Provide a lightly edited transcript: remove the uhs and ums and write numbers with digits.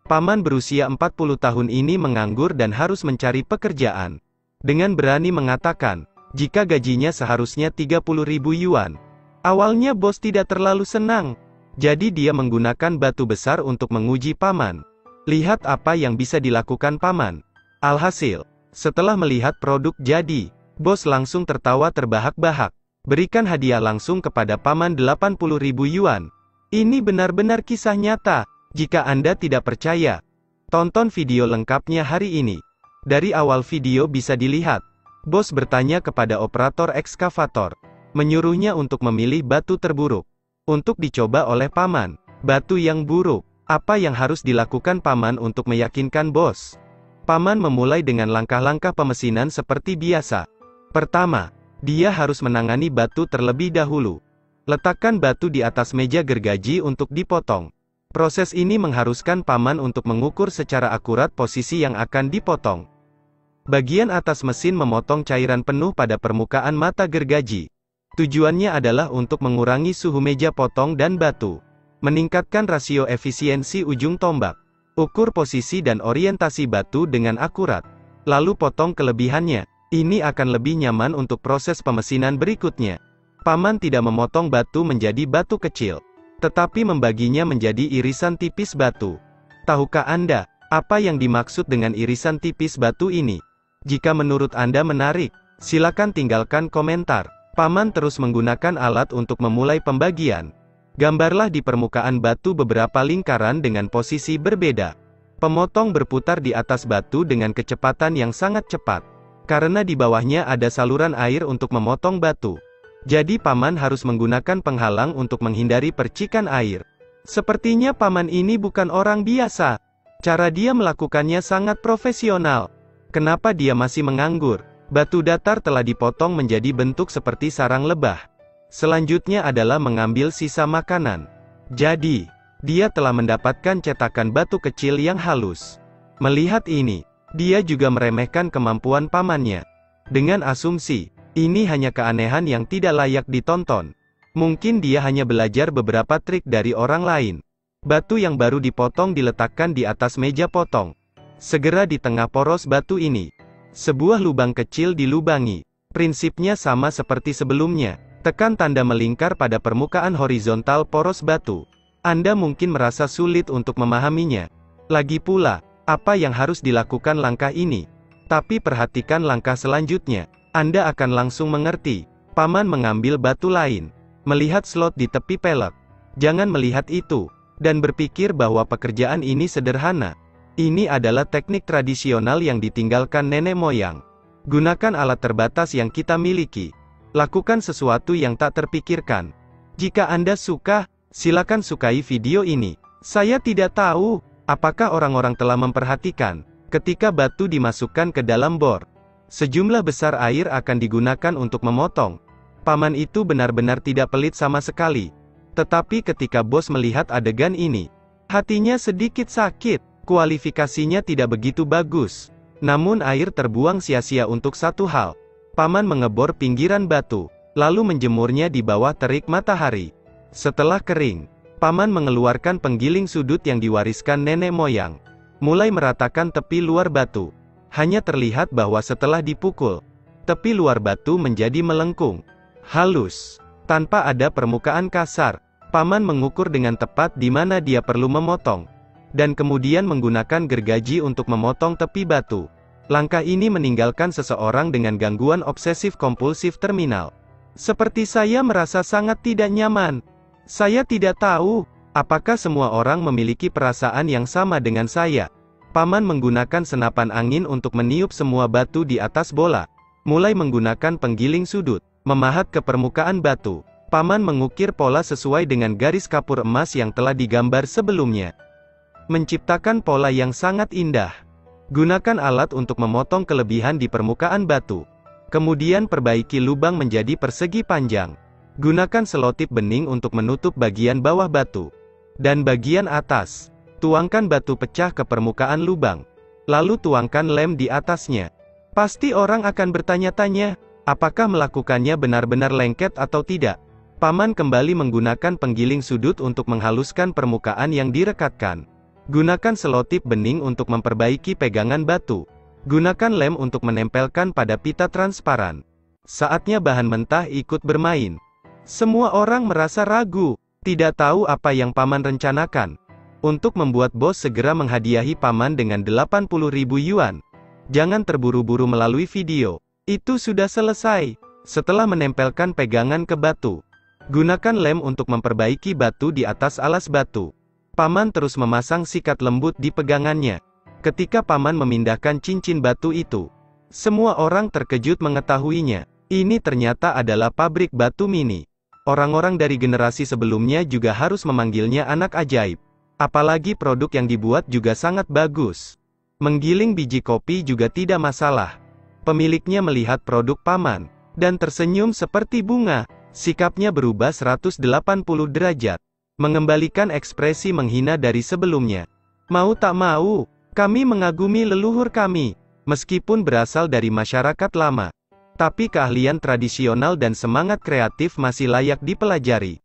Paman berusia 40 tahun ini menganggur dan harus mencari pekerjaan. Dengan berani mengatakan, jika gajinya seharusnya 30.000 yuan. Awalnya bos tidak terlalu senang. Jadi dia menggunakan batu besar untuk menguji paman. Lihat apa yang bisa dilakukan paman. Alhasil, setelah melihat produk jadi, bos langsung tertawa terbahak-bahak. Berikan hadiah langsung kepada paman 80.000 yuan. Ini benar-benar kisah nyata. Jika Anda tidak percaya, tonton video lengkapnya hari ini. Dari awal video bisa dilihat, bos bertanya kepada operator ekskavator, menyuruhnya untuk memilih batu terburuk, untuk dicoba oleh paman. Batu yang buruk, apa yang harus dilakukan paman untuk meyakinkan bos? Paman memulai dengan langkah-langkah pemesinan seperti biasa. Pertama, dia harus menangani batu terlebih dahulu. Letakkan batu di atas meja gergaji untuk dipotong. Proses ini mengharuskan paman untuk mengukur secara akurat posisi yang akan dipotong. Bagian atas mesin memotong cairan penuh pada permukaan mata gergaji. Tujuannya adalah untuk mengurangi suhu meja potong dan batu. Meningkatkan rasio efisiensi ujung tombak. Ukur posisi dan orientasi batu dengan akurat. Lalu potong kelebihannya. Ini akan lebih nyaman untuk proses pemesinan berikutnya. Paman tidak memotong batu menjadi batu kecil, tetapi membaginya menjadi irisan tipis batu. Tahukah Anda, apa yang dimaksud dengan irisan tipis batu ini? Jika menurut Anda menarik, silakan tinggalkan komentar. Paman terus menggunakan alat untuk memulai pembagian. Gambarlah di permukaan batu beberapa lingkaran dengan posisi berbeda. Pemotong berputar di atas batu dengan kecepatan yang sangat cepat. Karena di bawahnya ada saluran air untuk memotong batu. Jadi paman harus menggunakan penghalang untuk menghindari percikan air. Sepertinya paman ini bukan orang biasa. Cara dia melakukannya sangat profesional. Kenapa dia masih menganggur? Batu datar telah dipotong menjadi bentuk seperti sarang lebah. Selanjutnya adalah mengambil sisa makanan. Jadi, dia telah mendapatkan cetakan batu kecil yang halus. Melihat ini, dia juga meremehkan kemampuan pamannya. Dengan asumsi, ini hanya keanehan yang tidak layak ditonton. Mungkin dia hanya belajar beberapa trik dari orang lain. Batu yang baru dipotong diletakkan di atas meja potong. Segera di tengah poros batu ini, sebuah lubang kecil dilubangi. Prinsipnya sama seperti sebelumnya. Tekan tanda melingkar pada permukaan horizontal poros batu. Anda mungkin merasa sulit untuk memahaminya. Lagi pula, apa yang harus dilakukan langkah ini? Tapi perhatikan langkah selanjutnya. Anda akan langsung mengerti. Paman mengambil batu lain. Melihat slot di tepi pelek. Jangan melihat itu, dan berpikir bahwa pekerjaan ini sederhana. Ini adalah teknik tradisional yang ditinggalkan nenek moyang. Gunakan alat terbatas yang kita miliki. Lakukan sesuatu yang tak terpikirkan. Jika Anda suka, silakan sukai video ini. Saya tidak tahu, apakah orang-orang telah memperhatikan, ketika batu dimasukkan ke dalam bor. Sejumlah besar air akan digunakan untuk memotong. Paman itu benar-benar tidak pelit sama sekali. Tetapi ketika bos melihat adegan ini, hatinya sedikit sakit. Kualifikasinya tidak begitu bagus. Namun air terbuang sia-sia untuk satu hal. Paman mengebor pinggiran batu, lalu menjemurnya di bawah terik matahari. Setelah kering, paman mengeluarkan penggiling sudut yang diwariskan nenek moyang. Mulai meratakan tepi luar batu. Hanya terlihat bahwa setelah dipukul, tepi luar batu menjadi melengkung, halus, tanpa ada permukaan kasar. Paman mengukur dengan tepat di mana dia perlu memotong, dan kemudian menggunakan gergaji untuk memotong tepi batu. Langkah ini meninggalkan seseorang dengan gangguan obsesif-kompulsif terminal. Seperti saya merasa sangat tidak nyaman. Saya tidak tahu, apakah semua orang memiliki perasaan yang sama dengan saya. Paman menggunakan senapan angin untuk meniup semua batu di atas bola. Mulai menggunakan penggiling sudut, memahat ke permukaan batu. Paman mengukir pola sesuai dengan garis kapur emas yang telah digambar sebelumnya. Menciptakan pola yang sangat indah. Gunakan alat untuk memotong kelebihan di permukaan batu. Kemudian perbaiki lubang menjadi persegi panjang. Gunakan selotip bening untuk menutup bagian bawah batu. Dan bagian atas. Tuangkan batu pecah ke permukaan lubang. Lalu tuangkan lem di atasnya. Pasti orang akan bertanya-tanya, apakah melakukannya benar-benar lengket atau tidak? Paman kembali menggunakan penggiling sudut untuk menghaluskan permukaan yang direkatkan. Gunakan selotip bening untuk memperbaiki pegangan batu. Gunakan lem untuk menempelkan pada pita transparan. Saatnya bahan mentah ikut bermain. Semua orang merasa ragu, tidak tahu apa yang paman rencanakan. Untuk membuat bos segera menghadiahi paman dengan 80.000 yuan. Jangan terburu-buru melalui video. Itu sudah selesai. Setelah menempelkan pegangan ke batu, gunakan lem untuk memperbaiki batu di atas alas batu. Paman terus memasang sikat lembut di pegangannya. Ketika paman memindahkan cincin batu itu, semua orang terkejut mengetahuinya. Ini ternyata adalah pabrik batu mini. Orang-orang dari generasi sebelumnya juga harus memanggilnya anak ajaib. Apalagi produk yang dibuat juga sangat bagus. Menggiling biji kopi juga tidak masalah. Pemiliknya melihat produk paman, dan tersenyum seperti bunga. Sikapnya berubah 180 derajat. Mengembalikan ekspresi menghina dari sebelumnya. Mau tak mau, kami mengagumi leluhur kami. Meskipun berasal dari masyarakat lama. Tapi keahlian tradisional dan semangat kreatif masih layak dipelajari.